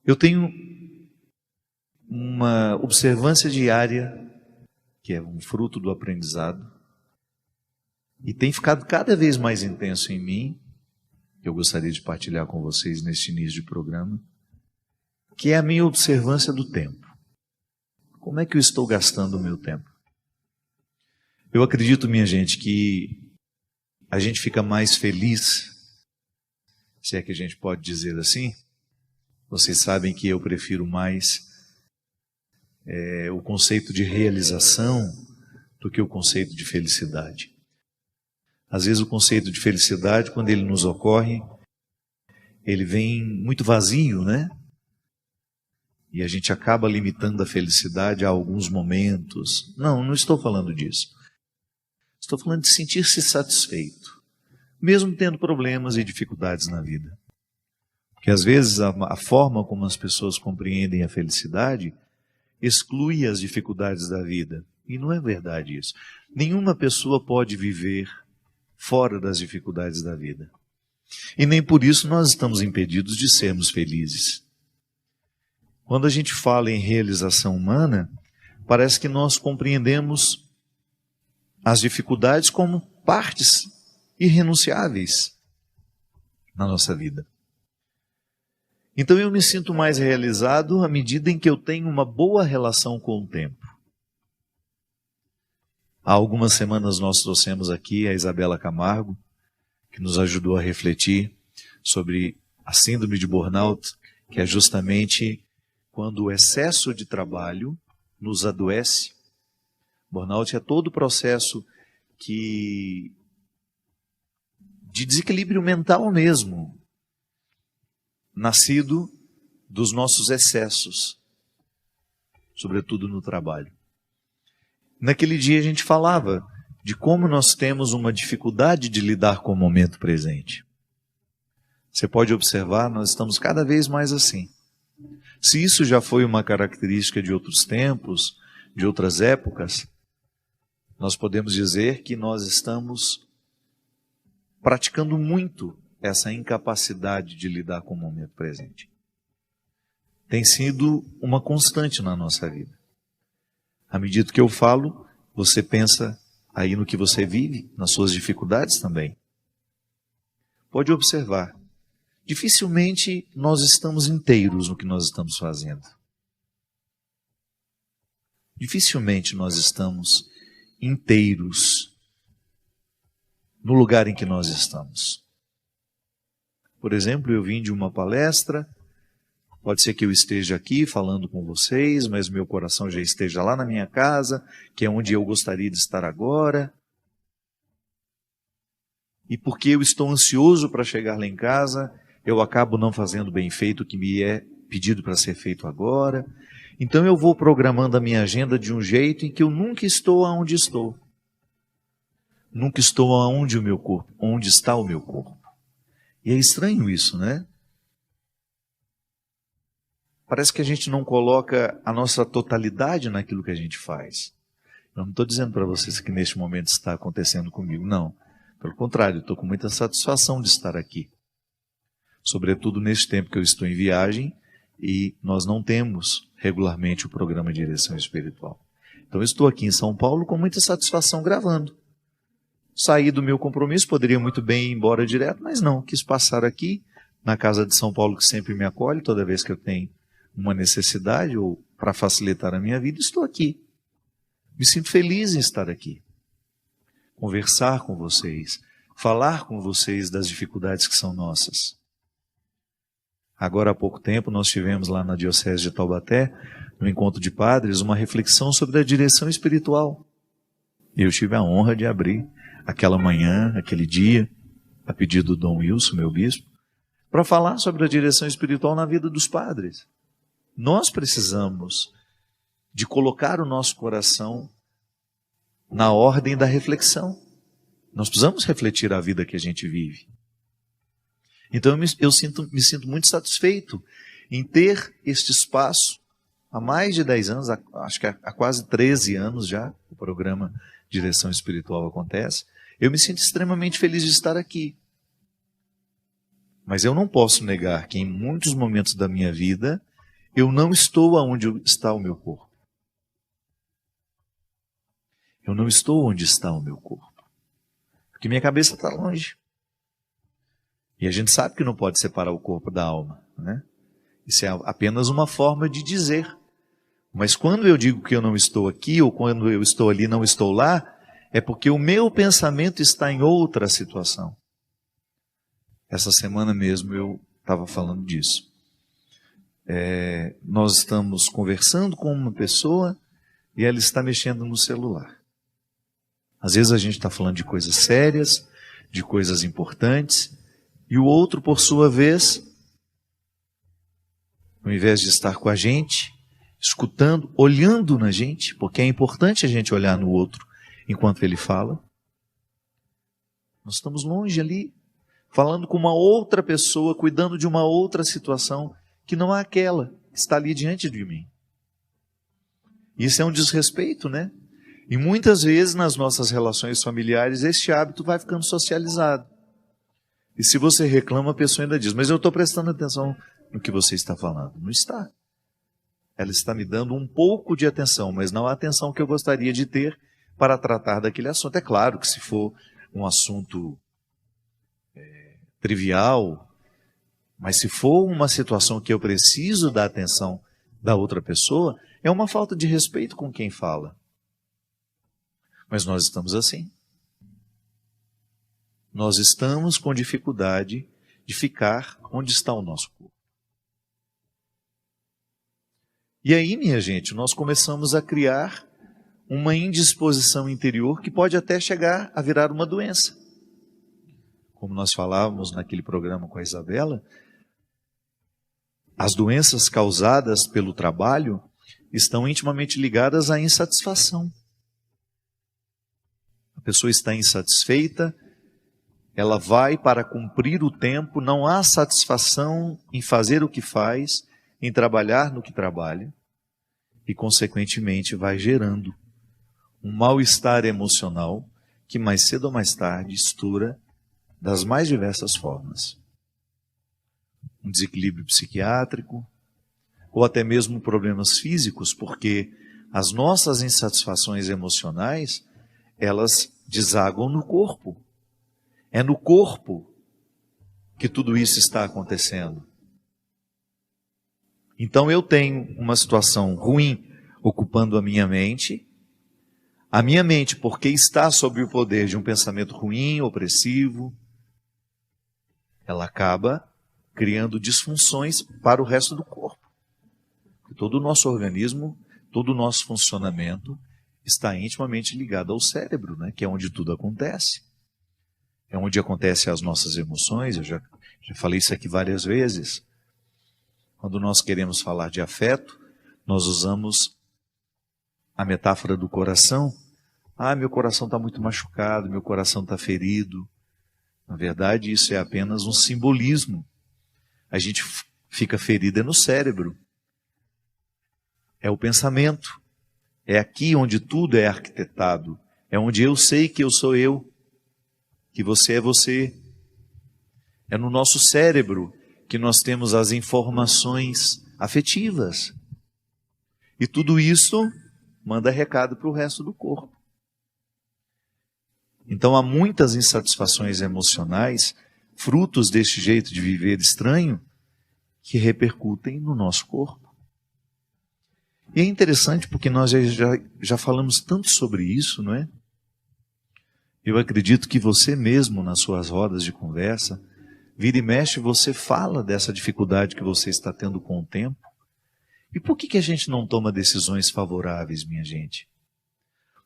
Eu tenho uma observância diária, que é um fruto do aprendizado, e tem ficado cada vez mais intenso em mim, que eu gostaria de partilhar com vocês neste início de programa, que é a minha observância do tempo. Como é que eu estou gastando o meu tempo? Eu acredito, minha gente, que a gente fica mais feliz, se é que a gente pode dizer assim. Vocês sabem que eu prefiro mais o conceito de realização do que o conceito de felicidade. Às vezes o conceito de felicidade, quando ele nos ocorre, ele vem muito vazio, né? E a gente acaba limitando a felicidade a alguns momentos. Não estou falando disso. Estou falando de sentir-se satisfeito, mesmo tendo problemas e dificuldades na vida. Porque às vezes a forma como as pessoas compreendem a felicidade exclui as dificuldades da vida. E não é verdade isso. Nenhuma pessoa pode viver fora das dificuldades da vida. E nem por isso nós estamos impedidos de sermos felizes. Quando a gente fala em realização humana, parece que nós compreendemos as dificuldades como partes irrenunciáveis na nossa vida. Então eu me sinto mais realizado à medida em que eu tenho uma boa relação com o tempo. Há algumas semanas nós trouxemos aqui a Isabela Camargo, que nos ajudou a refletir sobre a síndrome de burnout, que é justamente quando o excesso de trabalho nos adoece. Burnout é todo o processo de desequilíbrio mental mesmo, nascido dos nossos excessos, sobretudo no trabalho. Naquele dia a gente falava de como nós temos uma dificuldade de lidar com o momento presente. Você pode observar, nós estamos cada vez mais assim. Se isso já foi uma característica de outros tempos, de outras épocas, nós podemos dizer que nós estamos praticando muito essa incapacidade de lidar com o momento presente. Tem sido uma constante na nossa vida. À medida que eu falo, você pensa aí no que você vive, nas suas dificuldades também. Pode observar. Dificilmente nós estamos inteiros no que nós estamos fazendo. Dificilmente nós estamos inteiros no lugar em que nós estamos. Por exemplo, eu vim de uma palestra, pode ser que eu esteja aqui falando com vocês, mas meu coração já esteja lá na minha casa, que é onde eu gostaria de estar agora. E porque eu estou ansioso para chegar lá em casa, eu acabo não fazendo bem feito o que me é pedido para ser feito agora. Então eu vou programando a minha agenda de um jeito em que eu nunca estou aonde estou. Nunca estou aonde o meu corpo, onde está o meu corpo. E é estranho isso, né? Parece que a gente não coloca a nossa totalidade naquilo que a gente faz. Eu não estou dizendo para vocês que neste momento está acontecendo comigo, não. Pelo contrário, eu estou com muita satisfação de estar aqui. Sobretudo neste tempo que eu estou em viagem e nós não temos regularmente o programa de direção espiritual. Então eu estou aqui em São Paulo com muita satisfação gravando. Saí do meu compromisso, poderia muito bem ir embora direto, mas não, quis passar aqui na casa de São Paulo, que sempre me acolhe toda vez que eu tenho uma necessidade ou para facilitar a minha vida, estou aqui. Me sinto feliz em estar aqui. Conversar com vocês, falar com vocês das dificuldades que são nossas. Agora há pouco tempo nós tivemos lá na Diocese de Taubaté, no encontro de padres, uma reflexão sobre a direção espiritual. E eu tive a honra de abrir aquela manhã, aquele dia, a pedido do Dom Wilson, meu bispo, para falar sobre a direção espiritual na vida dos padres. Nós precisamos de colocar o nosso coração na ordem da reflexão. Nós precisamos refletir a vida que a gente vive. Então eu me sinto muito satisfeito em ter este espaço há mais de 10 anos, acho que há quase 13 anos já, o programa Direção Espiritual acontece. Eu me sinto extremamente feliz de estar aqui. Mas eu não posso negar que em muitos momentos da minha vida eu não estou aonde está o meu corpo. Eu não estou onde está o meu corpo. Porque minha cabeça está longe. E a gente sabe que não pode separar o corpo da alma, né? Isso é apenas uma forma de dizer. Mas quando eu digo que eu não estou aqui, ou quando eu estou ali, não estou lá, é porque o meu pensamento está em outra situação. Essa semana mesmo eu estava falando disso. Nós estamos conversando com uma pessoa e ela está mexendo no celular. Às vezes a gente está falando de coisas sérias, de coisas importantes, e o outro, por sua vez, ao invés de estar com a gente, escutando, olhando na gente, porque é importante a gente olhar no outro enquanto ele fala, nós estamos longe ali, falando com uma outra pessoa, cuidando de uma outra situação, que não é aquela que está ali diante de mim. Isso é um desrespeito, né? E muitas vezes nas nossas relações familiares, este hábito vai ficando socializado. E se você reclama, a pessoa ainda diz, mas eu estou prestando atenção no que você está falando. Não está. Ela está me dando um pouco de atenção, mas não a atenção que eu gostaria de ter para tratar daquele assunto. É claro que se for um assunto trivial, mas se for uma situação que eu preciso da atenção da outra pessoa, é uma falta de respeito com quem fala. Mas nós estamos assim. Nós estamos com dificuldade de ficar onde está o nosso corpo. E aí, minha gente, nós começamos a criar uma indisposição interior que pode até chegar a virar uma doença. Como nós falávamos naquele programa com a Isabela, as doenças causadas pelo trabalho estão intimamente ligadas à insatisfação. A pessoa está insatisfeita, ela vai para cumprir o tempo, não há satisfação em fazer o que faz, em trabalhar no que trabalha, e consequentemente vai gerando um mal-estar emocional que mais cedo ou mais tarde estoura das mais diversas formas. Um desequilíbrio psiquiátrico, ou até mesmo problemas físicos, porque as nossas insatisfações emocionais, elas desaguam no corpo. É no corpo que tudo isso está acontecendo. Então eu tenho uma situação ruim ocupando a minha mente, porque está sob o poder de um pensamento ruim, opressivo, ela acaba criando disfunções para o resto do corpo. Todo o nosso organismo, todo o nosso funcionamento está intimamente ligado ao cérebro, né? Que é onde tudo acontece. É onde acontecem as nossas emoções. Eu já falei isso aqui várias vezes. Quando nós queremos falar de afeto, nós usamos a metáfora do coração. Ah, meu coração está muito machucado, meu coração está ferido. Na verdade, isso é apenas um simbolismo. A gente fica ferida no cérebro. É o pensamento. É aqui onde tudo é arquitetado. É onde eu sei que eu sou eu, que você é você. É no nosso cérebro que nós temos as informações afetivas. E tudo isso manda recado para o resto do corpo. Então há muitas insatisfações emocionais, frutos deste jeito de viver estranho, que repercutem no nosso corpo. E é interessante porque nós já falamos tanto sobre isso, não é? Eu acredito que você mesmo, nas suas rodas de conversa, vira e mexe, você fala dessa dificuldade que você está tendo com o tempo. E por que a gente não toma decisões favoráveis, minha gente?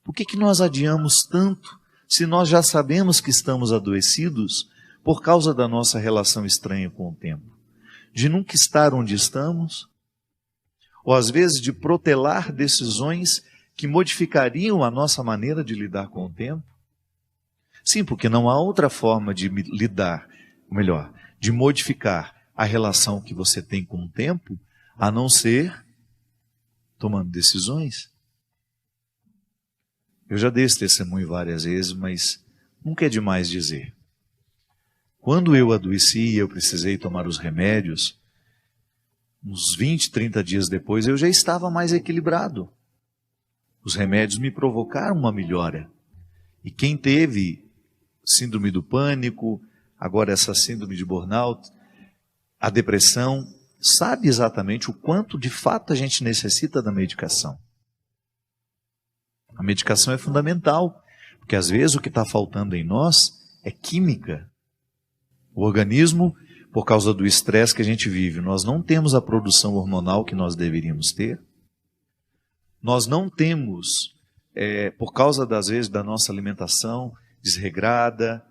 Por que nós adiamos tanto, se nós já sabemos que estamos adoecidos por causa da nossa relação estranha com o tempo? De nunca estar onde estamos? Ou às vezes de protelar decisões que modificariam a nossa maneira de lidar com o tempo? Sim, porque não há outra forma de lidar, ou melhor, de modificar a relação que você tem com o tempo, a não ser tomando decisões. Eu já dei esse testemunho várias vezes, mas nunca é demais dizer. Quando eu adoeci e eu precisei tomar os remédios, uns 20, 30 dias depois, eu já estava mais equilibrado. Os remédios me provocaram uma melhora. E quem teve síndrome do pânico, agora essa síndrome de burnout, a depressão, sabe exatamente o quanto de fato a gente necessita da medicação. A medicação é fundamental, porque às vezes o que está faltando em nós é química. O organismo, por causa do estresse que a gente vive, nós não temos a produção hormonal que nós deveríamos ter. Nós não temos, por causa das vezes da nossa alimentação desregrada,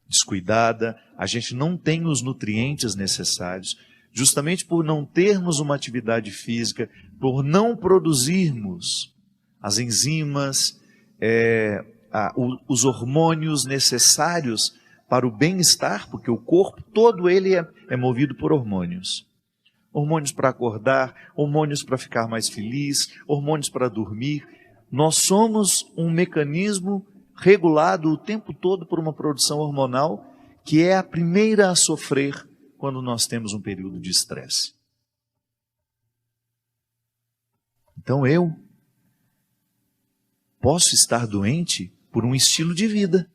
descuidada, a gente não tem os nutrientes necessários, justamente por não termos uma atividade física, por não produzirmos as enzimas, os hormônios necessários para o bem-estar, porque o corpo todo ele é movido por hormônios. Hormônios para acordar, hormônios para ficar mais feliz, hormônios para dormir. Nós somos um mecanismo regulado o tempo todo por uma produção hormonal que é a primeira a sofrer quando nós temos um período de estresse. Então eu posso estar doente por um estilo de vida.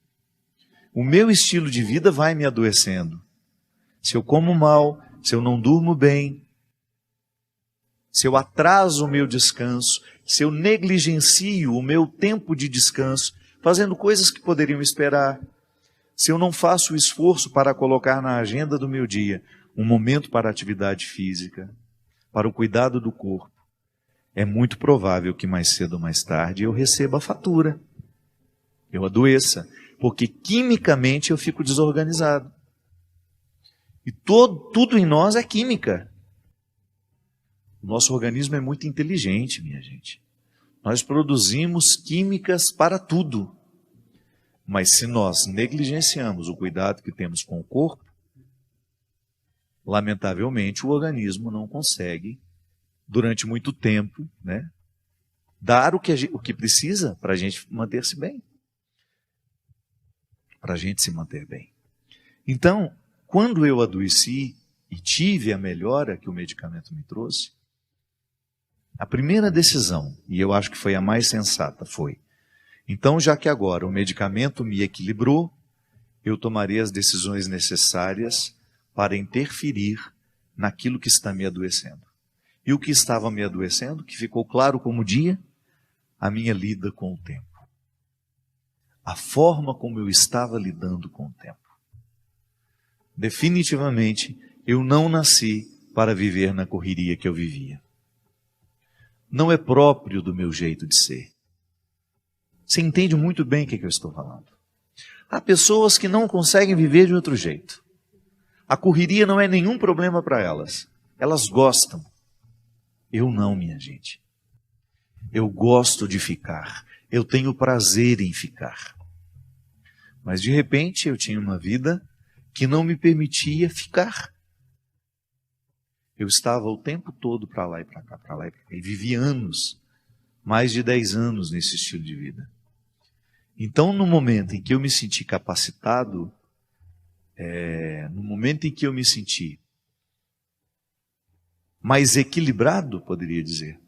O meu estilo de vida vai me adoecendo. Se eu como mal, se eu não durmo bem, se eu atraso o meu descanso, se eu negligencio o meu tempo de descanso, fazendo coisas que poderiam esperar, se eu não faço o esforço para colocar na agenda do meu dia um momento para a atividade física, para o cuidado do corpo, é muito provável que mais cedo ou mais tarde eu receba a fatura, eu adoeça, porque quimicamente eu fico desorganizado. E tudo em nós é química. O nosso organismo é muito inteligente, minha gente. Nós produzimos químicas para tudo. Mas se nós negligenciamos o cuidado que temos com o corpo, lamentavelmente o organismo não consegue, durante muito tempo, dar o que precisa para a gente manter-se bem. Para a gente se manter bem. Então, quando eu adoeci e tive a melhora que o medicamento me trouxe, a primeira decisão, e eu acho que foi a mais sensata, foi: então, já que agora o medicamento me equilibrou, eu tomarei as decisões necessárias para interferir naquilo que está me adoecendo. E o que estava me adoecendo, que ficou claro como dia, a minha lida com o tempo. A forma como eu estava lidando com o tempo. Definitivamente, eu não nasci para viver na correria que eu vivia. Não é próprio do meu jeito de ser. Você entende muito bem o que eu estou falando. Há pessoas que não conseguem viver de outro jeito. A correria não é nenhum problema para elas. Elas gostam. Eu não, minha gente. Eu gosto de ficar. Eu tenho prazer em ficar. Mas de repente eu tinha uma vida que não me permitia ficar. Eu estava o tempo todo para lá e para cá, para lá e para cá. E vivi anos, mais de 10 anos nesse estilo de vida. Então, no momento em que eu me senti capacitado, no momento em que eu me senti mais equilibrado, poderia dizer,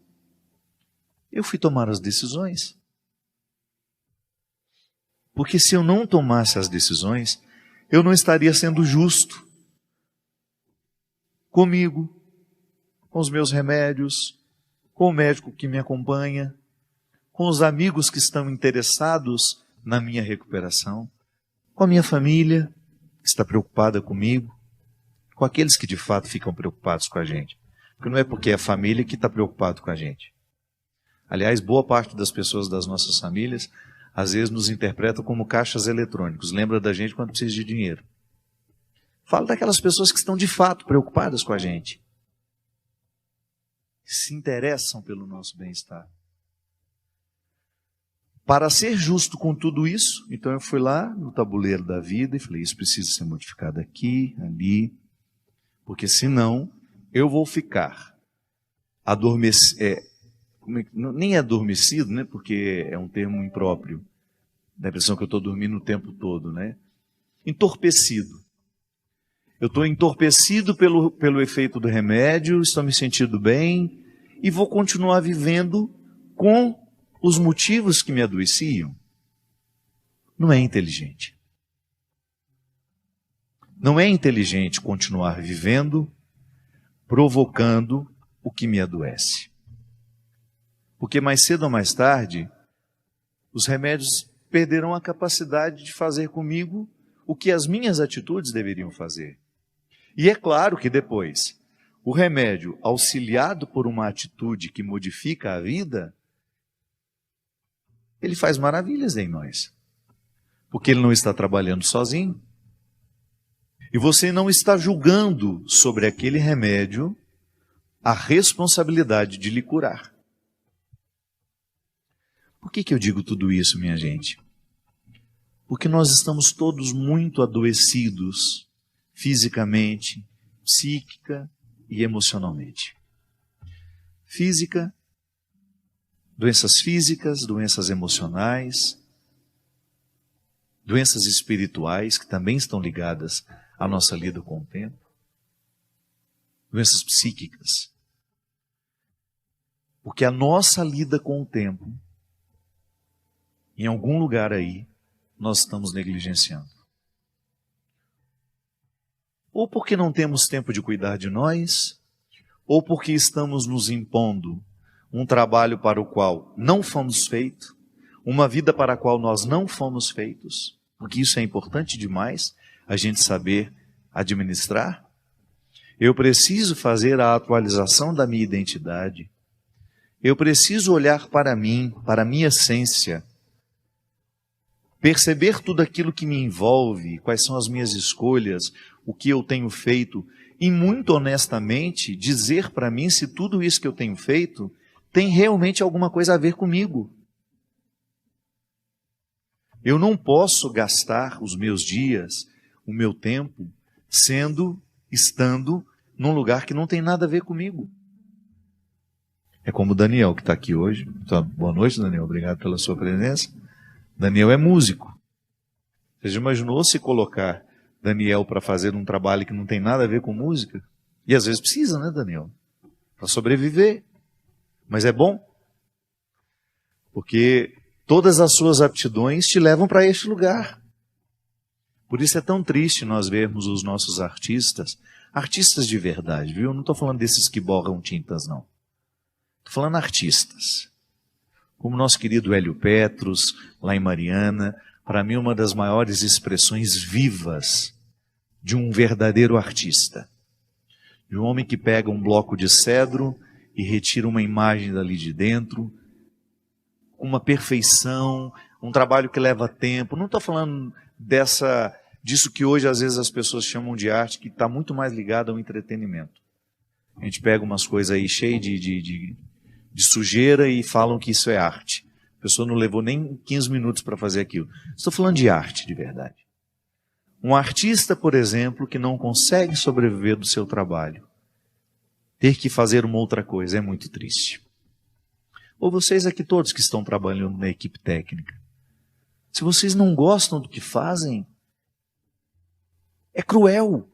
eu fui tomar as decisões. Porque se eu não tomasse as decisões, eu não estaria sendo justo comigo, com os meus remédios, com o médico que me acompanha, com os amigos que estão interessados na minha recuperação, com a minha família, que está preocupada comigo, com aqueles que de fato ficam preocupados com a gente. Porque não é porque é a família que está preocupado com a gente. Aliás, boa parte das pessoas das nossas famílias, às vezes nos interpretam como caixas eletrônicos. Lembra da gente quando precisa de dinheiro. Fala daquelas pessoas que estão de fato preocupadas com a gente. Que se interessam pelo nosso bem-estar. Para ser justo com tudo isso, então eu fui lá no tabuleiro da vida e falei, isso precisa ser modificado aqui, ali, porque senão eu vou ficar adormecido, nem adormecido, porque é um termo impróprio, dá a impressão que eu estou dormindo o tempo todo, entorpecido. eu estou entorpecido pelo efeito do remédio, estou me sentindo bem e vou continuar vivendo com os motivos que me adoeciam. Não é inteligente. Não é inteligente continuar vivendo, provocando o que me adoece. Porque mais cedo ou mais tarde, os remédios perderão a capacidade de fazer comigo o que as minhas atitudes deveriam fazer. E é claro que depois, o remédio, auxiliado por uma atitude que modifica a vida, ele faz maravilhas em nós. Porque ele não está trabalhando sozinho. E você não está julgando sobre aquele remédio a responsabilidade de lhe curar. Por que eu digo tudo isso, minha gente? Porque nós estamos todos muito adoecidos fisicamente, psíquica e emocionalmente. Físicas, doenças emocionais, doenças espirituais que também estão ligadas à nossa lida com o tempo, doenças psíquicas. Porque a nossa lida com o tempo, em algum lugar aí, nós estamos negligenciando. Ou porque não temos tempo de cuidar de nós, ou porque estamos nos impondo um trabalho para o qual não fomos feitos, uma vida para a qual nós não fomos feitos, porque isso é importante demais, a gente saber administrar. Eu preciso fazer a atualização da minha identidade. Eu preciso olhar para mim, para a minha essência, perceber tudo aquilo que me envolve, quais são as minhas escolhas, o que eu tenho feito, e muito honestamente dizer para mim se tudo isso que eu tenho feito tem realmente alguma coisa a ver comigo. Eu não posso gastar os meus dias, o meu tempo, estando num lugar que não tem nada a ver comigo. É como o Daniel, que está aqui hoje. Então, boa noite, Daniel. Obrigado pela sua presença. Daniel é músico. Você já imaginou se colocar Daniel para fazer um trabalho que não tem nada a ver com música? E às vezes precisa, né, Daniel? Para sobreviver. Mas é bom. Porque todas as suas aptidões te levam para este lugar. Por isso é tão triste nós vermos os nossos artistas de verdade, viu? Eu não estou falando desses que borram tintas, não. Estou falando artistas. Como o nosso querido Hélio Petros, lá em Mariana, para mim uma das maiores expressões vivas de um verdadeiro artista. De um homem que pega um bloco de cedro e retira uma imagem dali de dentro, com uma perfeição, um trabalho que leva tempo. Não estou falando disso que hoje às vezes as pessoas chamam de arte, que está muito mais ligado ao entretenimento. A gente pega umas coisas aí cheias de sujeira e falam que isso é arte. A pessoa não levou nem 15 minutos para fazer aquilo. Estou falando de arte de verdade. Um artista, por exemplo, que não consegue sobreviver do seu trabalho, ter que fazer uma outra coisa, é muito triste. Ou vocês aqui todos que estão trabalhando na equipe técnica, se vocês não gostam do que fazem, é cruel.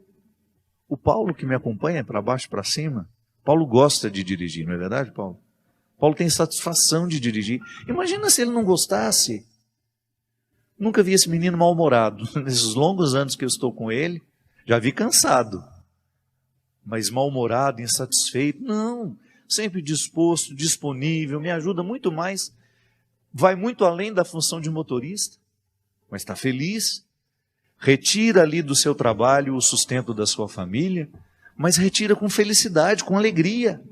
O Paulo que me acompanha para baixo e para cima, Paulo gosta de dirigir, não é verdade, Paulo? Paulo tem satisfação de dirigir. Imagina se ele não gostasse. Nunca vi esse menino mal-humorado. Nesses longos anos que eu estou com ele, já vi cansado. Mas mal-humorado, insatisfeito. Não, sempre disposto, disponível, me ajuda muito mais. Vai muito além da função de motorista. Mas está feliz. Retira ali do seu trabalho o sustento da sua família, mas retira com felicidade, com alegria.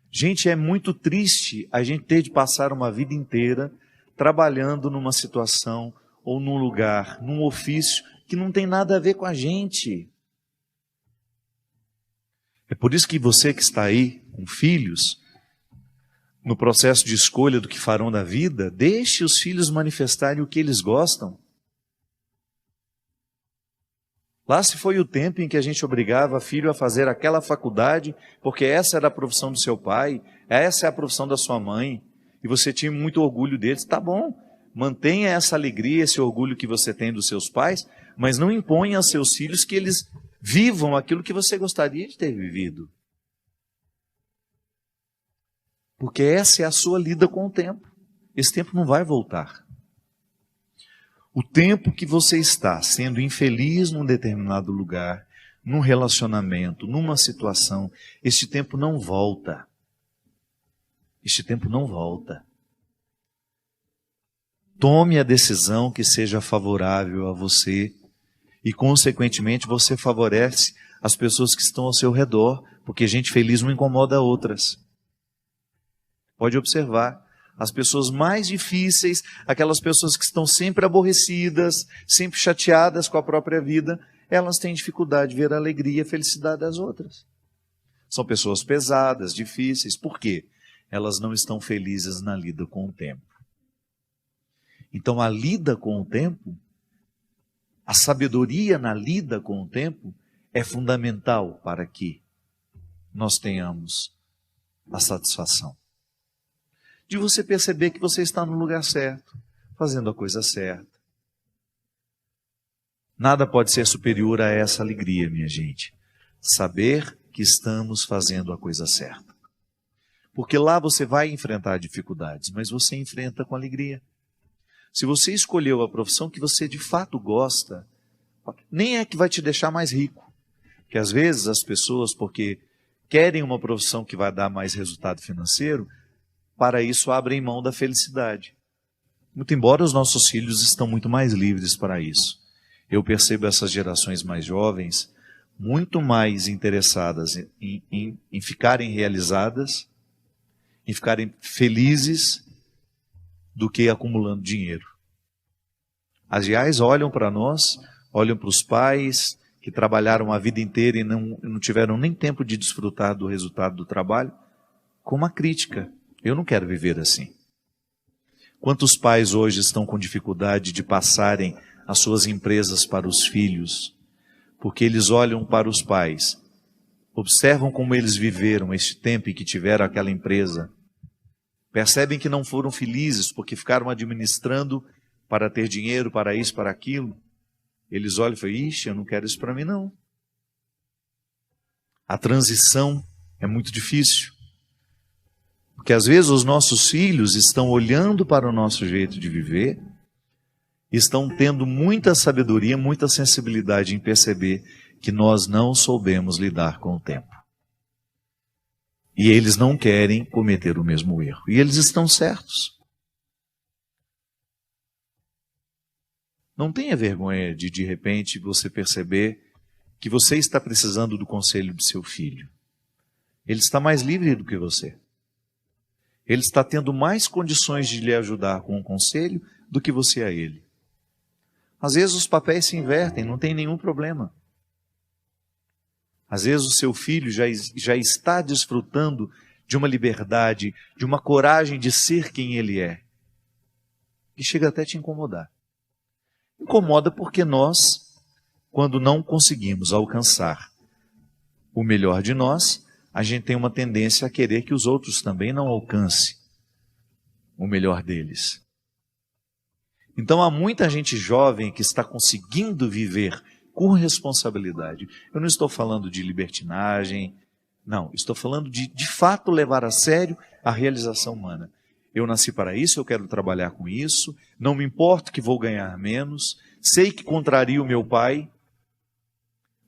Gente, é muito triste a gente ter de passar uma vida inteira trabalhando numa situação ou num lugar, num ofício que não tem nada a ver com a gente. É por isso que você que está aí com filhos, no processo de escolha do que farão da vida, deixe os filhos manifestarem o que eles gostam. Lá se foi o tempo em que a gente obrigava filho a fazer aquela faculdade, porque essa era a profissão do seu pai, essa é a profissão da sua mãe, e você tinha muito orgulho deles. Tá bom, mantenha essa alegria, esse orgulho que você tem dos seus pais, mas não imponha aos seus filhos que eles vivam aquilo que você gostaria de ter vivido. Porque essa é a sua lida com o tempo. Esse tempo não vai voltar. O tempo que você está sendo infeliz num determinado lugar, num relacionamento, numa situação, este tempo não volta. Este tempo não volta. Tome a decisão que seja favorável a você e, consequentemente, você favorece as pessoas que estão ao seu redor, porque gente feliz não incomoda outras. Pode observar, as pessoas mais difíceis, aquelas pessoas que estão sempre aborrecidas, sempre chateadas com a própria vida, elas têm dificuldade de ver a alegria e a felicidade das outras. São pessoas pesadas, difíceis. Por quê? Elas não estão felizes na lida com o tempo. Então, a lida com o tempo, a sabedoria na lida com o tempo, é fundamental para que nós tenhamos a satisfação de você perceber que você está no lugar certo, fazendo a coisa certa. Nada pode ser superior a essa alegria, minha gente. Saber que estamos fazendo a coisa certa. Porque lá você vai enfrentar dificuldades, mas você enfrenta com alegria. Se você escolheu a profissão que você de fato gosta, nem é que vai te deixar mais rico. Porque às vezes as pessoas, porque querem uma profissão que vai dar mais resultado financeiro, para isso abrem mão da felicidade. Muito embora os nossos filhos estão muito mais livres para isso. Eu percebo essas gerações mais jovens muito mais interessadas em ficarem realizadas, em ficarem felizes, do que acumulando dinheiro. Aliás, olham para nós, olham para os pais que trabalharam a vida inteira e não tiveram nem tempo de desfrutar do resultado do trabalho, com uma crítica. Eu não quero viver assim. Quantos pais hoje estão com dificuldade de passarem as suas empresas para os filhos, porque eles olham para os pais, observam como eles viveram este tempo em que tiveram aquela empresa, percebem que não foram felizes porque ficaram administrando para ter dinheiro, para isso, para aquilo. Eles olham e falam, ixi, eu não quero isso para mim não. A transição é muito difícil. Porque às vezes os nossos filhos estão olhando para o nosso jeito de viver, estão tendo muita sabedoria, muita sensibilidade em perceber que nós não soubemos lidar com o tempo. E eles não querem cometer o mesmo erro. E eles estão certos. Não tenha vergonha de repente, você perceber que você está precisando do conselho do seu filho. Ele está mais livre do que você. Ele está tendo mais condições de lhe ajudar com um conselho do que você a ele. Às vezes os papéis se invertem, não tem nenhum problema. Às vezes o seu filho já está desfrutando de uma liberdade, de uma coragem de ser quem ele é. E chega até a te incomodar. Incomoda porque nós, quando não conseguimos alcançar o melhor de nós, a gente tem uma tendência a querer que os outros também não alcancem o melhor deles. Então há muita gente jovem que está conseguindo viver com responsabilidade. Eu não estou falando de libertinagem, não, estou falando de fato levar a sério a realização humana. Eu nasci para isso, eu quero trabalhar com isso, não me importo que vou ganhar menos, sei que contrario o meu pai,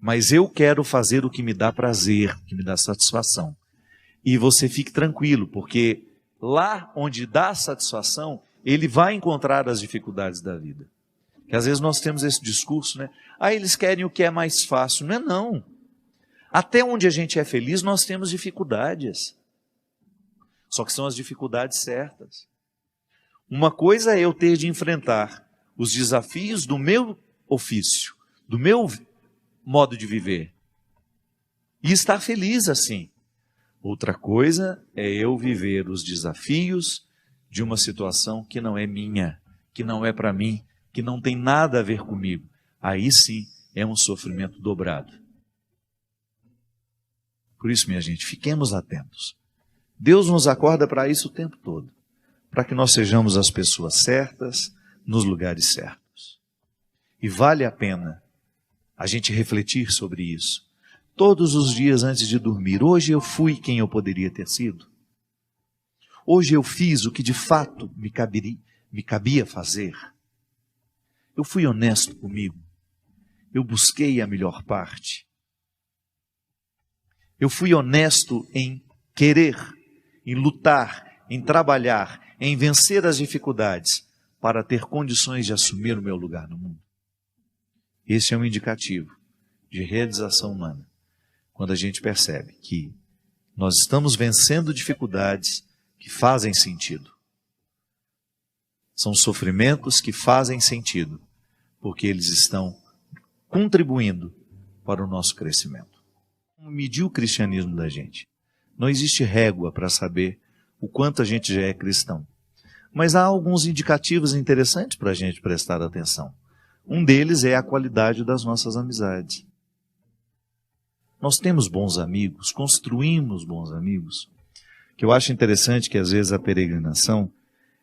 mas eu quero fazer o que me dá prazer, o que me dá satisfação. E você fique tranquilo, porque lá onde dá satisfação, ele vai encontrar as dificuldades da vida. Que às vezes nós temos esse discurso, né? Ah, eles querem o que é mais fácil. Não é não. Até onde a gente é feliz, nós temos dificuldades. Só que são as dificuldades certas. Uma coisa é eu ter de enfrentar os desafios do meu ofício, do meu modo de viver, e estar feliz assim. Outra coisa é eu viver os desafios de uma situação que não é minha, que não é para mim, que não tem nada a ver comigo. Aí sim é um sofrimento dobrado. Por isso, minha gente, fiquemos atentos. Deus nos acorda para isso o tempo todo, para que nós sejamos as pessoas certas, nos lugares certos. E vale a pena a gente refletir sobre isso. Todos os dias antes de dormir, hoje eu fui quem eu poderia ter sido? Hoje eu fiz o que de fato me cabia fazer? Eu fui honesto comigo? Eu busquei a melhor parte? Eu fui honesto em querer, em lutar, em trabalhar, em vencer as dificuldades para ter condições de assumir o meu lugar no mundo? Esse é um indicativo de realização humana, quando a gente percebe que nós estamos vencendo dificuldades que fazem sentido. São sofrimentos que fazem sentido, porque eles estão contribuindo para o nosso crescimento. Como medir o cristianismo da gente? Não existe régua para saber o quanto a gente já é cristão. Mas há alguns indicativos interessantes para a gente prestar atenção. Um deles é a qualidade das nossas amizades. Nós temos bons amigos, construímos bons amigos. Que eu acho interessante que às vezes a peregrinação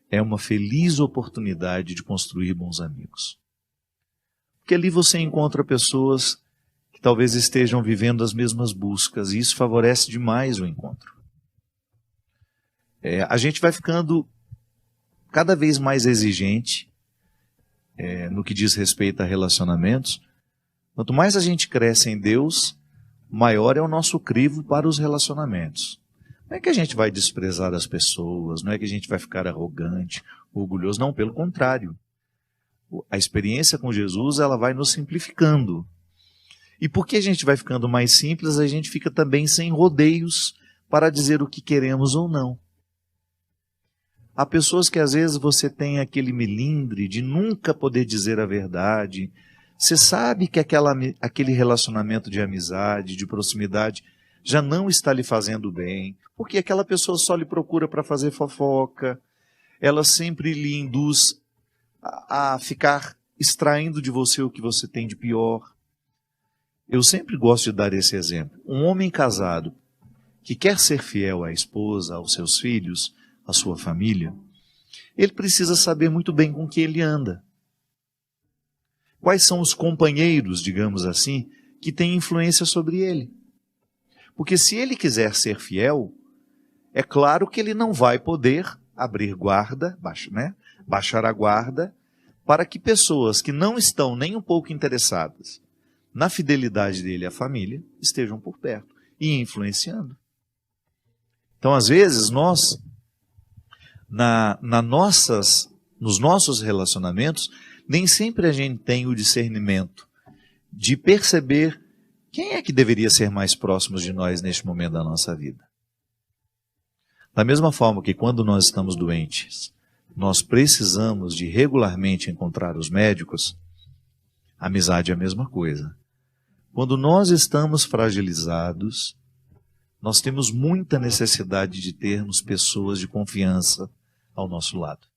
é uma feliz oportunidade de construir bons amigos. Porque ali você encontra pessoas que talvez estejam vivendo as mesmas buscas, e isso favorece demais o encontro. A gente vai ficando cada vez mais exigente no que diz respeito a relacionamentos. Quanto mais a gente cresce em Deus, maior é o nosso crivo para os relacionamentos. Não é que a gente vai desprezar as pessoas, não é que a gente vai ficar arrogante, orgulhoso, não, pelo contrário. A experiência com Jesus, ela vai nos simplificando. E porque a gente vai ficando mais simples, a gente fica também sem rodeios para dizer o que queremos ou não. Há pessoas que às vezes você tem aquele melindre de nunca poder dizer a verdade. Você sabe que aquele relacionamento de amizade, de proximidade, já não está lhe fazendo bem, porque aquela pessoa só lhe procura para fazer fofoca, ela sempre lhe induz a ficar extraindo de você o que você tem de pior. Eu sempre gosto de dar esse exemplo. Um homem casado que quer ser fiel à esposa, aos seus filhos, à sua família, ele precisa saber muito bem com quem ele anda. Quais são os companheiros, digamos assim, que têm influência sobre ele? Porque se ele quiser ser fiel, é claro que ele não vai poder abrir guarda, baixar a guarda, para que pessoas que não estão nem um pouco interessadas na fidelidade dele à família estejam por perto e influenciando. Então, às vezes, nós, nos nossos relacionamentos, nem sempre a gente tem o discernimento de perceber quem é que deveria ser mais próximo de nós neste momento da nossa vida. Da mesma forma que quando nós estamos doentes, nós precisamos de regularmente encontrar os médicos, a amizade é a mesma coisa. Quando nós estamos fragilizados, nós temos muita necessidade de termos pessoas de confiança ao nosso lado.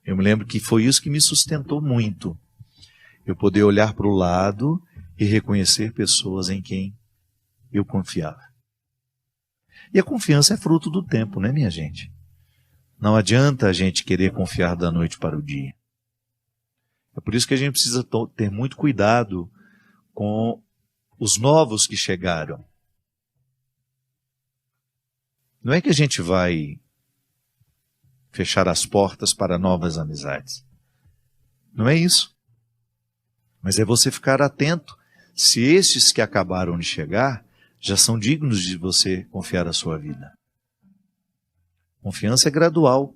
Eu me lembro que foi isso que me sustentou muito. Eu poder olhar para o lado e reconhecer pessoas em quem eu confiava. E a confiança é fruto do tempo, né, minha gente? Não adianta a gente querer confiar da noite para o dia. É por isso que a gente precisa ter muito cuidado com os novos que chegaram. Não é que a gente vai fechar as portas para novas amizades. Não é isso. Mas é você ficar atento se estes que acabaram de chegar já são dignos de você confiar a sua vida. Confiança é gradual.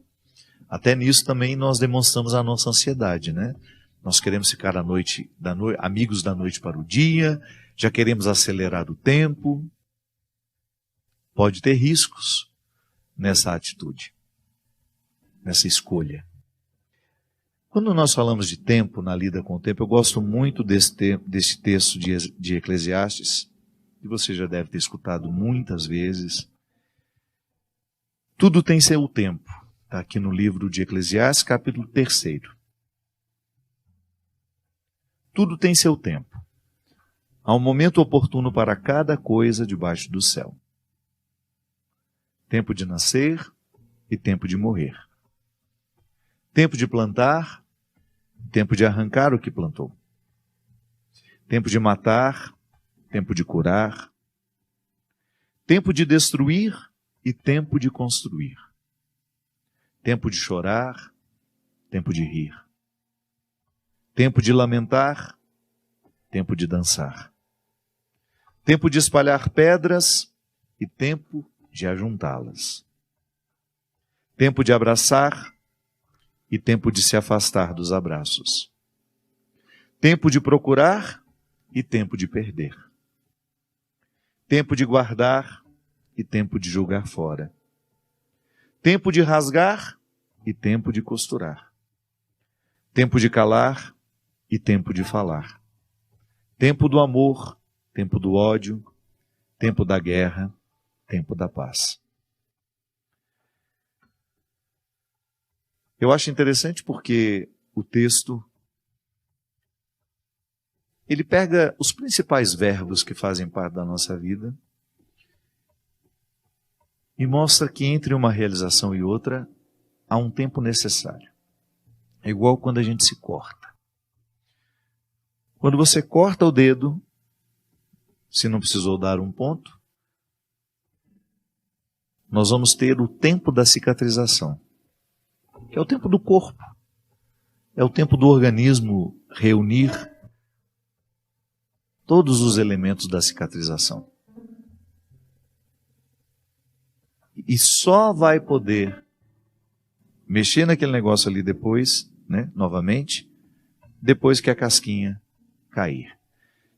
Até nisso também nós demonstramos a nossa ansiedade, né? Nós queremos ficar amigos da noite para o dia, já queremos acelerar o tempo. Pode ter riscos nessa atitude, nessa escolha. Quando nós falamos de tempo, na lida com o tempo, eu gosto muito desse texto de Eclesiastes, que você já deve ter escutado muitas vezes. Tudo tem seu tempo. Está aqui no livro de Eclesiastes, capítulo 3. Tudo tem seu tempo. Há um momento oportuno para cada coisa debaixo do céu. Tempo de nascer e tempo de morrer. Tempo de plantar tempo de arrancar o que plantou. Tempo de matar, tempo de curar. Tempo de destruir e tempo de construir. Tempo de chorar, tempo de rir. Tempo de lamentar, tempo de dançar. Tempo de espalhar pedras e tempo de ajuntá-las. Tempo de abraçar e tempo de se afastar dos abraços. Tempo de procurar e tempo de perder. Tempo de guardar e tempo de jogar fora. Tempo de rasgar e tempo de costurar. Tempo de calar e tempo de falar. Tempo do amor, tempo do ódio, tempo da guerra, tempo da paz. Eu acho interessante porque o texto, ele pega os principais verbos que fazem parte da nossa vida e mostra que entre uma realização e outra há um tempo necessário. É igual quando a gente se corta. Quando você corta o dedo, se não precisou dar um ponto, nós vamos ter o tempo da cicatrização, que é o tempo do corpo, é o tempo do organismo reunir todos os elementos da cicatrização. E só vai poder mexer naquele negócio ali depois, né, novamente, depois que a casquinha cair.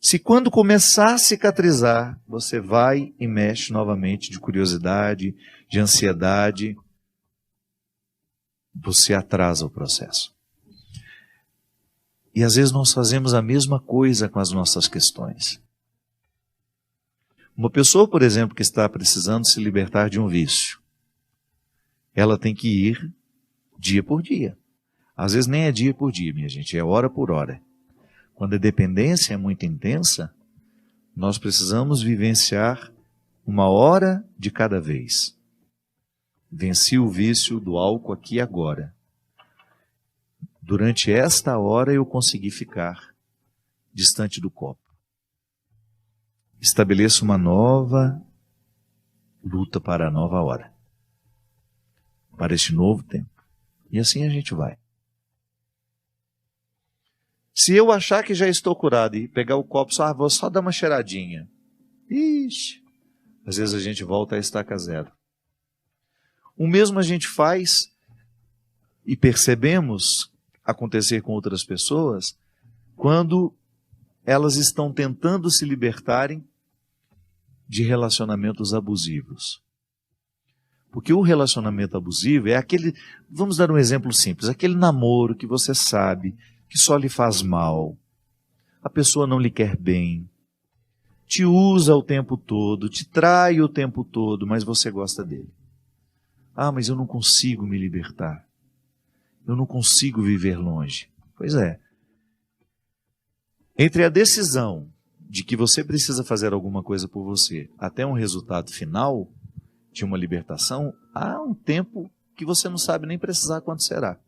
Se quando começar a cicatrizar, você vai e mexe novamente de curiosidade, de ansiedade, você atrasa o processo. E às vezes nós fazemos a mesma coisa com as nossas questões. Uma pessoa, por exemplo, que está precisando se libertar de um vício, ela tem que ir dia por dia. Às vezes nem é dia por dia, minha gente, é hora por hora. Quando a dependência é muito intensa, nós precisamos vivenciar uma hora de cada vez. Venci o vício do álcool aqui e agora. Durante esta hora eu consegui ficar distante do copo. Estabeleço uma nova luta para a nova hora, para este novo tempo. E assim a gente vai. Se eu achar que já estou curado e pegar o copo, vou só dar uma cheiradinha. Ixi, às vezes a gente volta a estaca zero. O mesmo a gente faz e percebemos acontecer com outras pessoas quando elas estão tentando se libertarem de relacionamentos abusivos. Porque o relacionamento abusivo é aquele, vamos dar um exemplo simples, aquele namoro que você sabe que só lhe faz mal, a pessoa não lhe quer bem, te usa o tempo todo, te trai o tempo todo, mas você gosta dele. Ah, mas eu não consigo me libertar, eu não consigo viver longe. Pois é. Entre a decisão de que você precisa fazer alguma coisa por você até um resultado final de uma libertação, há um tempo que você não sabe nem precisar quando será.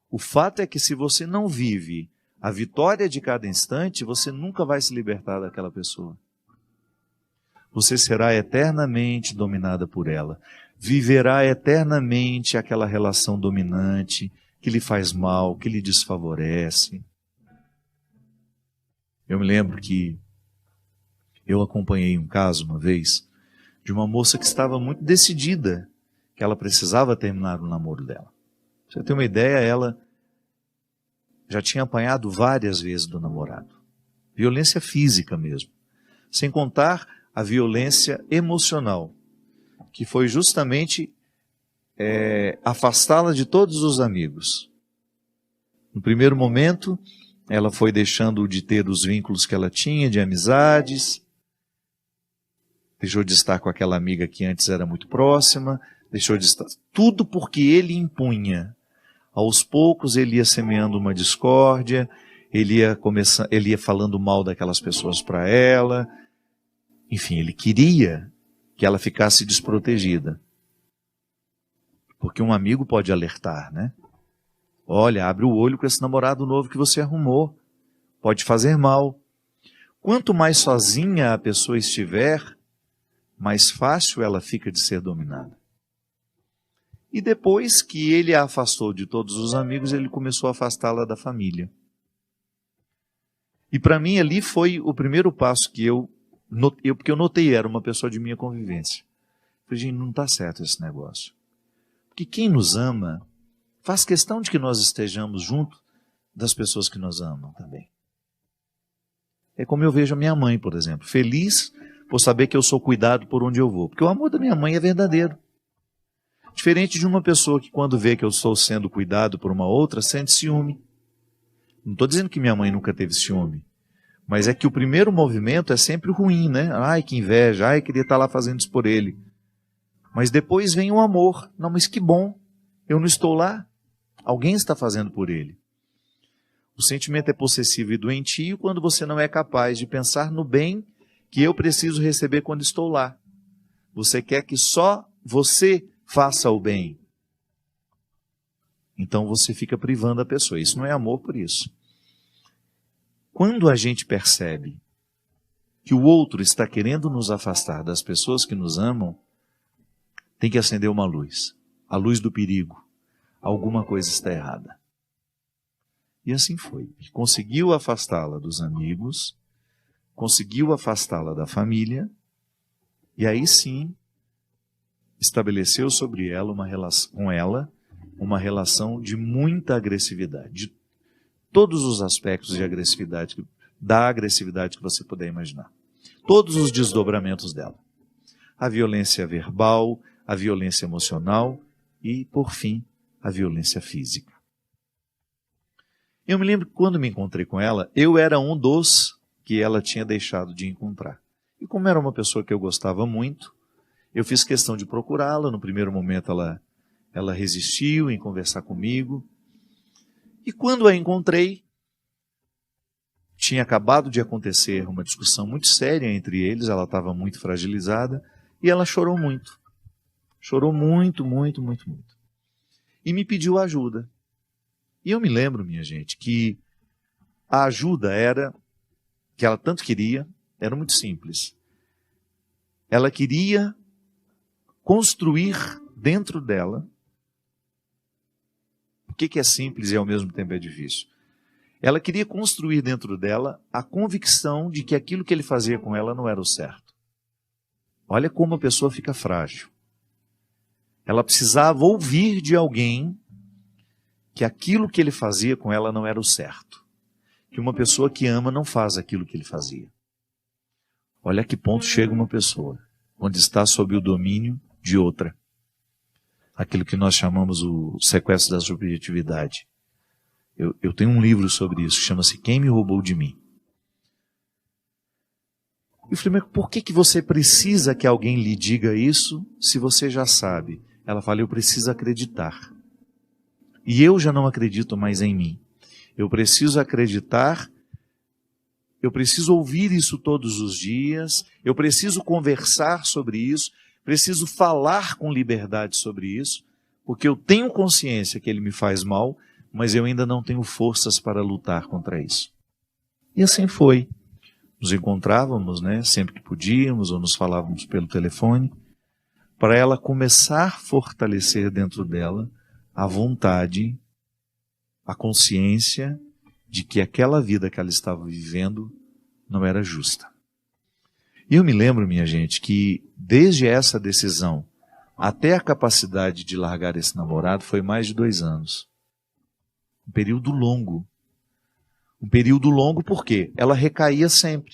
O fato é que se você não vive a vitória de cada instante, você nunca vai se libertar daquela pessoa. Você será eternamente dominada por ela. Viverá eternamente aquela relação dominante que lhe faz mal, que lhe desfavorece. Eu me lembro que eu acompanhei um caso uma vez de uma moça que estava muito decidida que ela precisava terminar o namoro dela. Pra você ter uma ideia, ela já tinha apanhado várias vezes do namorado. Violência física mesmo. Sem contar a violência emocional, que foi justamente afastá-la de todos os amigos. No primeiro momento, ela foi deixando de ter os vínculos que ela tinha, de amizades, deixou de estar com aquela amiga que antes era muito próxima, deixou de estar... Tudo porque ele impunha. Aos poucos ele ia semeando uma discórdia, ele ia falando mal daquelas pessoas para ela. Enfim, ele queria que ela ficasse desprotegida. Porque um amigo pode alertar, né? Olha, abre o olho com esse namorado novo que você arrumou. Pode fazer mal. Quanto mais sozinha a pessoa estiver, mais fácil ela fica de ser dominada. E depois que ele a afastou de todos os amigos, ele começou a afastá-la da família. E para mim ali foi o primeiro passo que porque eu notei, era uma pessoa de minha convivência. Falei, gente, não está certo esse negócio. Porque quem nos ama faz questão de que nós estejamos junto das pessoas que nos amam também. É como eu vejo a minha mãe, por exemplo, feliz por saber que eu sou cuidado por onde eu vou. Porque o amor da minha mãe é verdadeiro. Diferente de uma pessoa que quando vê que eu estou sendo cuidado por uma outra, sente ciúme. Não estou dizendo que minha mãe nunca teve ciúme. Mas é que o primeiro movimento é sempre ruim, né? Ai, que inveja, ai, queria estar lá fazendo isso por ele. Mas depois vem o amor. Não, mas que bom, eu não estou lá. Alguém está fazendo por ele. O sentimento é possessivo e doentio quando você não é capaz de pensar no bem que eu preciso receber quando estou lá. Você quer que só você faça o bem. Então você fica privando a pessoa. Isso não é amor por isso. Quando a gente percebe que o outro está querendo nos afastar das pessoas que nos amam, tem que acender uma luz. A luz do perigo. Alguma coisa está errada. E assim foi. Conseguiu afastá-la dos amigos, conseguiu afastá-la da família, e aí sim estabeleceu sobre ela uma relação de muita agressividade, de todos os aspectos de agressividade, da agressividade que você puder imaginar. Todos os desdobramentos dela. A violência verbal, a violência emocional e, por fim, a violência física. Eu me lembro que quando me encontrei com ela, eu era um dos que ela tinha deixado de encontrar. E como era uma pessoa que eu gostava muito, eu fiz questão de procurá-la. No primeiro momento ela resistiu em conversar comigo. E quando a encontrei, tinha acabado de acontecer uma discussão muito séria entre eles, ela estava muito fragilizada e ela chorou muito. Chorou muito, muito, muito, muito. E me pediu ajuda. E eu me lembro, minha gente, que a ajuda que ela tanto queria, era muito simples. Ela queria construir dentro dela. O que é simples e ao mesmo tempo é difícil? Ela queria construir dentro dela a convicção de que aquilo que ele fazia com ela não era o certo. Olha como a pessoa fica frágil. Ela precisava ouvir de alguém que aquilo que ele fazia com ela não era o certo. Que uma pessoa que ama não faz aquilo que ele fazia. Olha a que ponto chega uma pessoa, onde está sob o domínio de outra. Aquilo que nós chamamos o sequestro da subjetividade. Eu tenho um livro sobre isso, chama-se Quem Me Roubou de Mim. Eu falei, mas por que você precisa que alguém lhe diga isso, se você já sabe? Ela fala, eu preciso acreditar. E eu já não acredito mais em mim. Eu preciso acreditar, eu preciso ouvir isso todos os dias, eu preciso conversar sobre isso, preciso falar com liberdade sobre isso, porque eu tenho consciência que ele me faz mal, mas eu ainda não tenho forças para lutar contra isso. E assim foi. Nos encontrávamos, né, sempre que podíamos, ou nos falávamos pelo telefone, para ela começar a fortalecer dentro dela a vontade, a consciência de que aquela vida que ela estava vivendo não era justa. E eu me lembro, minha gente, que desde essa decisão até a capacidade de largar esse namorado foi mais de 2 anos. Um período longo. Um período longo porque ela recaía sempre.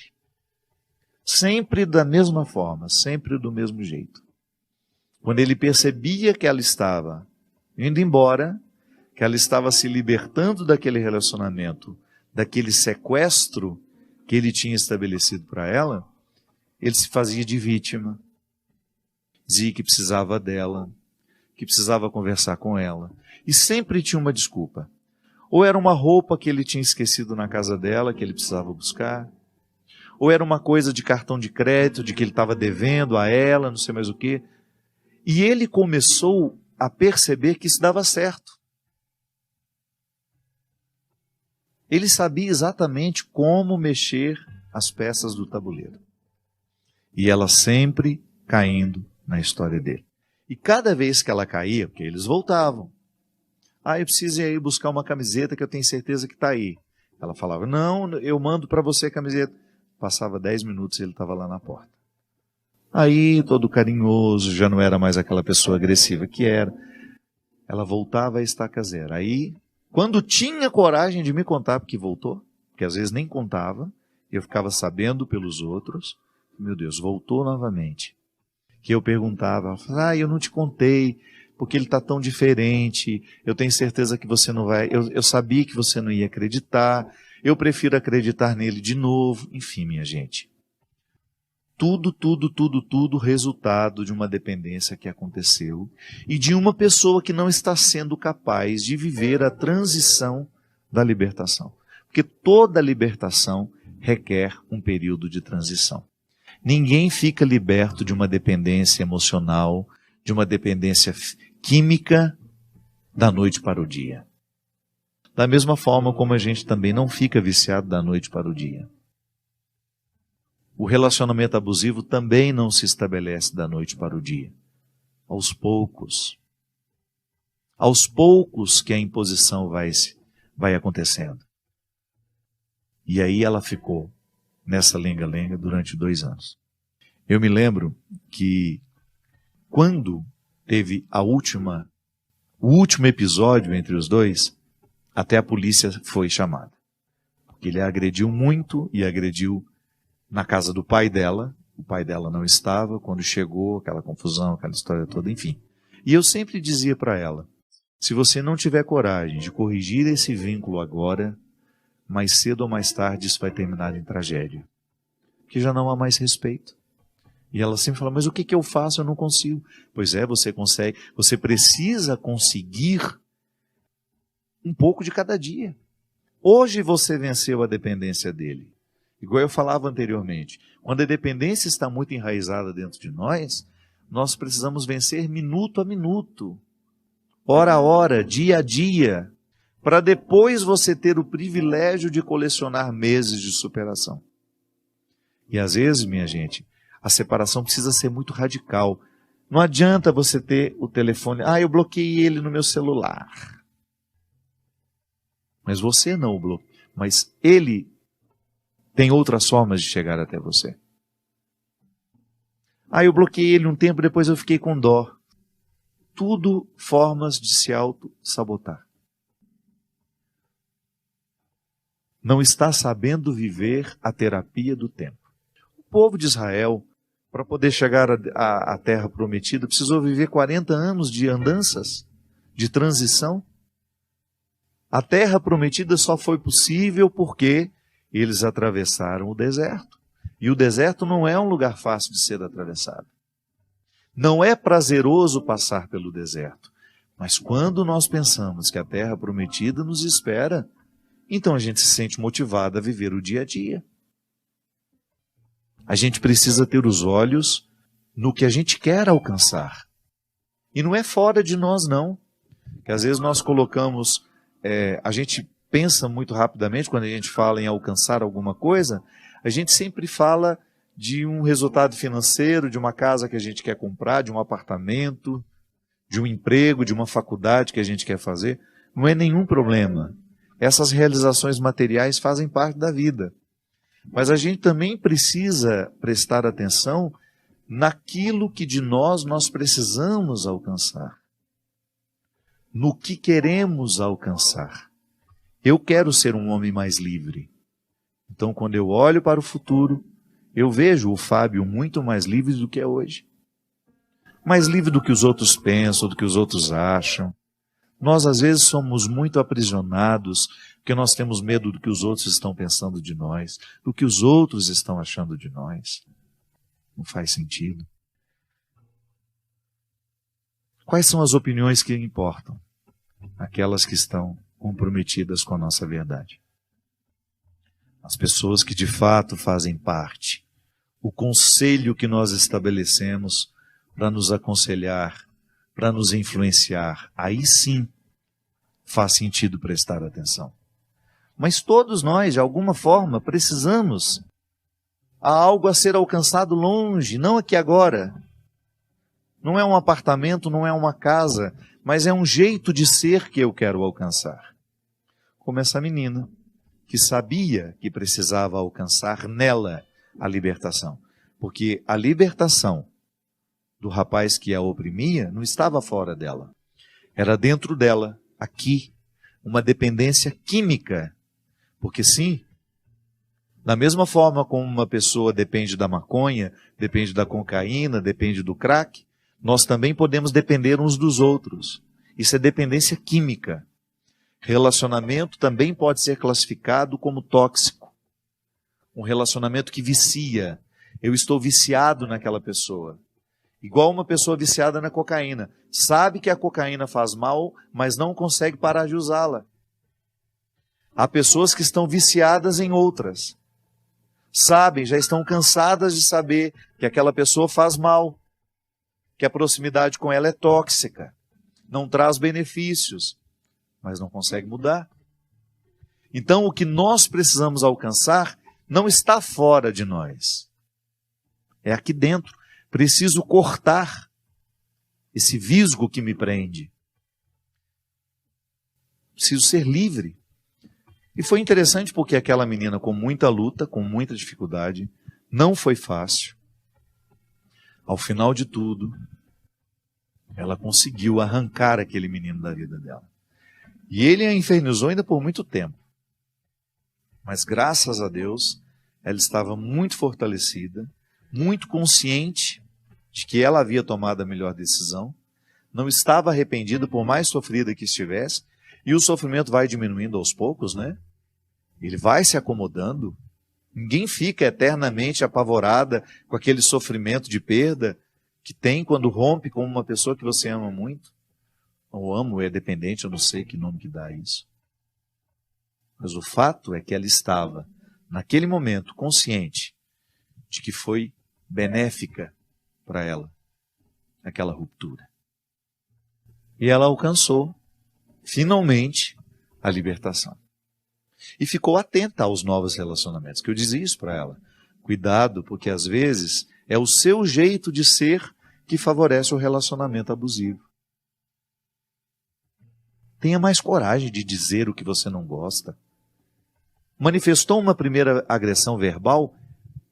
Sempre da mesma forma, sempre do mesmo jeito. Quando ele percebia que ela estava indo embora, que ela estava se libertando daquele relacionamento, daquele sequestro que ele tinha estabelecido para ela, ele se fazia de vítima. Dizia que precisava dela, que precisava conversar com ela. E sempre tinha uma desculpa. Ou era uma roupa que ele tinha esquecido na casa dela, que ele precisava buscar. Ou era uma coisa de cartão de crédito, de que ele estava devendo a ela, não sei mais o quê. E ele começou a perceber que isso dava certo. Ele sabia exatamente como mexer as peças do tabuleiro. E ela sempre caindo na história dele. E cada vez que ela caía, porque eles voltavam. Eu preciso ir aí buscar uma camiseta que eu tenho certeza que está aí. Ela falava, não, eu mando para você a camiseta. Passava 10 minutos e ele estava lá na porta. Aí, todo carinhoso, já não era mais aquela pessoa agressiva que era. Ela voltava a estaca zero. Aí, quando tinha coragem de me contar porque voltou, porque às vezes nem contava, eu ficava sabendo pelos outros, meu Deus, voltou novamente. Que eu perguntava, ela falava, eu não te contei, porque ele está tão diferente, eu tenho certeza que você não vai, eu sabia que você não ia acreditar, eu prefiro acreditar nele de novo. Enfim, minha gente, tudo resultado de uma dependência que aconteceu e de uma pessoa que não está sendo capaz de viver a transição da libertação. Porque toda libertação requer um período de transição. Ninguém fica liberto de uma dependência emocional, de uma dependência química, da noite para o dia. Da mesma forma como a gente também não fica viciado da noite para o dia. O relacionamento abusivo também não se estabelece da noite para o dia. Aos poucos. Aos poucos que a imposição vai acontecendo. E aí ela ficou nessa lenga-lenga durante 2 anos. Eu me lembro que quando teve o último episódio entre os dois, até a polícia foi chamada. Porque ele a agrediu muito e agrediu na casa do pai dela. O pai dela não estava, quando chegou, aquela confusão, aquela história toda, enfim. E eu sempre dizia para ela, se você não tiver coragem de corrigir esse vínculo agora, mais cedo ou mais tarde isso vai terminar em tragédia. Porque já não há mais respeito. E ela sempre fala, mas o que eu faço? Eu não consigo. Pois é, você consegue. Você precisa conseguir um pouco de cada dia. Hoje você venceu a dependência dele. Igual eu falava anteriormente, quando a dependência está muito enraizada dentro de nós, nós precisamos vencer minuto a minuto, hora a hora, dia a dia, para depois você ter o privilégio de colecionar meses de superação. E às vezes, minha gente, a separação precisa ser muito radical. Não adianta você ter o telefone, eu bloqueei ele no meu celular. Mas você não o bloqueia, mas ele tem outras formas de chegar até você. Eu bloqueei ele um tempo, depois eu fiquei com dó. Tudo formas de se auto-sabotar. Não está sabendo viver a terapia do tempo. O povo de Israel, para poder chegar à terra prometida, precisou viver 40 anos de andanças, de transição. A terra prometida só foi possível porque eles atravessaram o deserto. E o deserto não é um lugar fácil de ser atravessado. Não é prazeroso passar pelo deserto. Mas quando nós pensamos que a terra prometida nos espera, então a gente se sente motivado a viver o dia a dia. A gente precisa ter os olhos no que a gente quer alcançar. E não é fora de nós, não. Que às vezes nós colocamos, a gente pensa muito rapidamente, quando a gente fala em alcançar alguma coisa, a gente sempre fala de um resultado financeiro, de uma casa que a gente quer comprar, de um apartamento, de um emprego, de uma faculdade que a gente quer fazer. Não é nenhum problema. Essas realizações materiais fazem parte da vida. Mas a gente também precisa prestar atenção naquilo que de nós precisamos alcançar. No que queremos alcançar. Eu quero ser um homem mais livre. Então, quando eu olho para o futuro, eu vejo o Fábio muito mais livre do que é hoje. Mais livre do que os outros pensam, do que os outros acham. Nós, às vezes, somos muito aprisionados, porque nós temos medo do que os outros estão pensando de nós, do que os outros estão achando de nós. Não faz sentido. Quais são as opiniões que importam? Aquelas que estão comprometidas com a nossa verdade. As pessoas que de fato fazem parte. O conselho que nós estabelecemos para nos aconselhar, para nos influenciar. Aí sim faz sentido prestar atenção. Mas todos nós, de alguma forma, precisamos. Há algo a ser alcançado longe, não aqui agora. Não é um apartamento, não é uma casa, mas é um jeito de ser que eu quero alcançar. Como essa menina, que sabia que precisava alcançar nela a libertação. Porque a libertação do rapaz que a oprimia não estava fora dela. Era dentro dela, aqui, uma dependência química. Porque sim, da mesma forma como uma pessoa depende da maconha, depende da cocaína, depende do crack, nós também podemos depender uns dos outros. Isso é dependência química. Relacionamento também pode ser classificado como tóxico. Um relacionamento que vicia. Eu estou viciado naquela pessoa. Igual uma pessoa viciada na cocaína. Sabe que a cocaína faz mal, mas não consegue parar de usá-la. Há pessoas que estão viciadas em outras. Sabem, já estão cansadas de saber que aquela pessoa faz mal. Que a proximidade com ela é tóxica. Não traz benefícios. Mas não consegue mudar. Então, o que nós precisamos alcançar não está fora de nós. É aqui dentro. Preciso cortar esse visgo que me prende. Preciso ser livre. E foi interessante porque aquela menina, com muita luta, com muita dificuldade, não foi fácil. Ao final de tudo, ela conseguiu arrancar aquele menino da vida dela. E ele a infernizou ainda por muito tempo. Mas graças a Deus, ela estava muito fortalecida, muito consciente de que ela havia tomado a melhor decisão, não estava arrependida por mais sofrida que estivesse, e o sofrimento vai diminuindo aos poucos, né? Ele vai se acomodando. Ninguém fica eternamente apavorada com aquele sofrimento de perda que tem quando rompe com uma pessoa que você ama muito. Ou amo, é dependente, eu não sei que nome que dá isso. Mas o fato é que ela estava, naquele momento, consciente de que foi benéfica para ela, aquela ruptura. E ela alcançou, finalmente, a libertação. E ficou atenta aos novos relacionamentos, que eu dizia isso para ela. Cuidado, porque às vezes é o seu jeito de ser que favorece o relacionamento abusivo. Tenha mais coragem de dizer o que você não gosta. Manifestou uma primeira agressão verbal,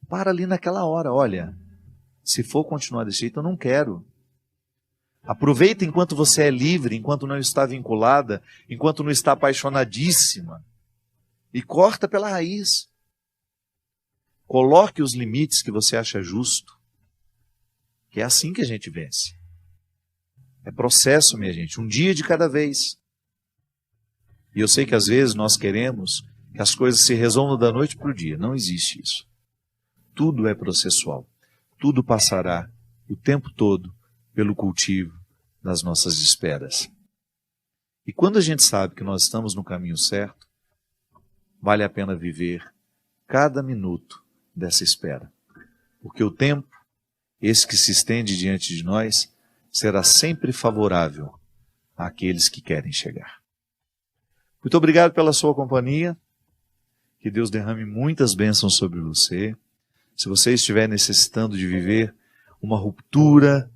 para ali naquela hora. Olha, se for continuar desse jeito, eu não quero. Aproveita enquanto você é livre, enquanto não está vinculada, enquanto não está apaixonadíssima. E corta pela raiz. Coloque os limites que você acha justo. Que é assim que a gente vence. É processo, minha gente, um dia de cada vez. E eu sei que às vezes nós queremos que as coisas se resolvam da noite para o dia. Não existe isso. Tudo é processual. Tudo passará o tempo todo pelo cultivo das nossas esperas. E quando a gente sabe que nós estamos no caminho certo, vale a pena viver cada minuto dessa espera. Porque o tempo, esse que se estende diante de nós, será sempre favorável àqueles que querem chegar. Muito obrigado pela sua companhia. Que Deus derrame muitas bênçãos sobre você. Se você estiver necessitando de viver uma ruptura,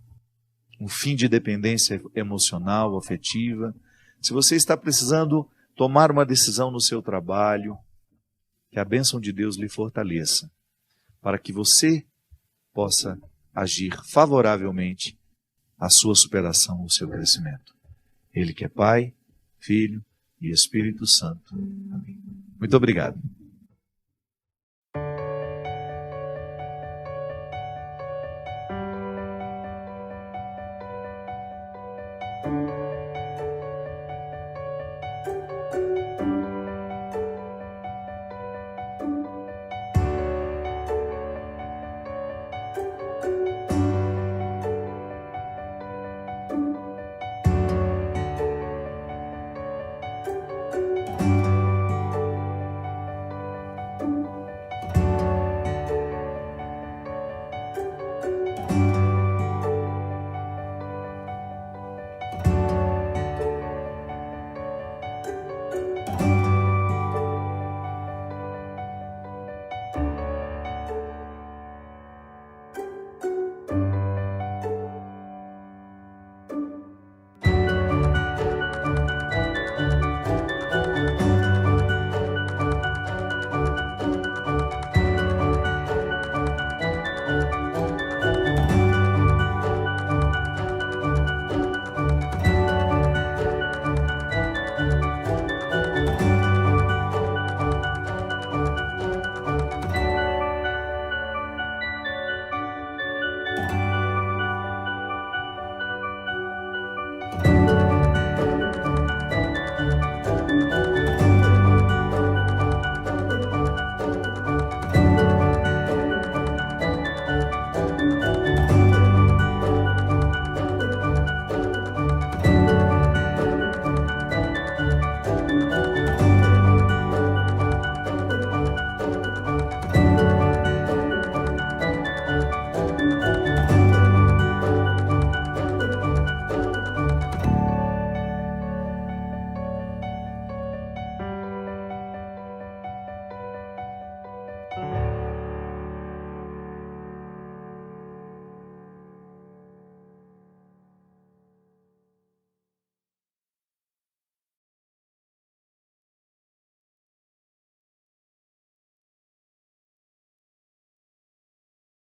um fim de dependência emocional, afetiva, se você está precisando tomar uma decisão no seu trabalho, que a bênção de Deus lhe fortaleça, para que você possa agir favoravelmente à sua superação, ao seu crescimento. Ele que é Pai, Filho e Espírito Santo. Amém. Muito obrigado.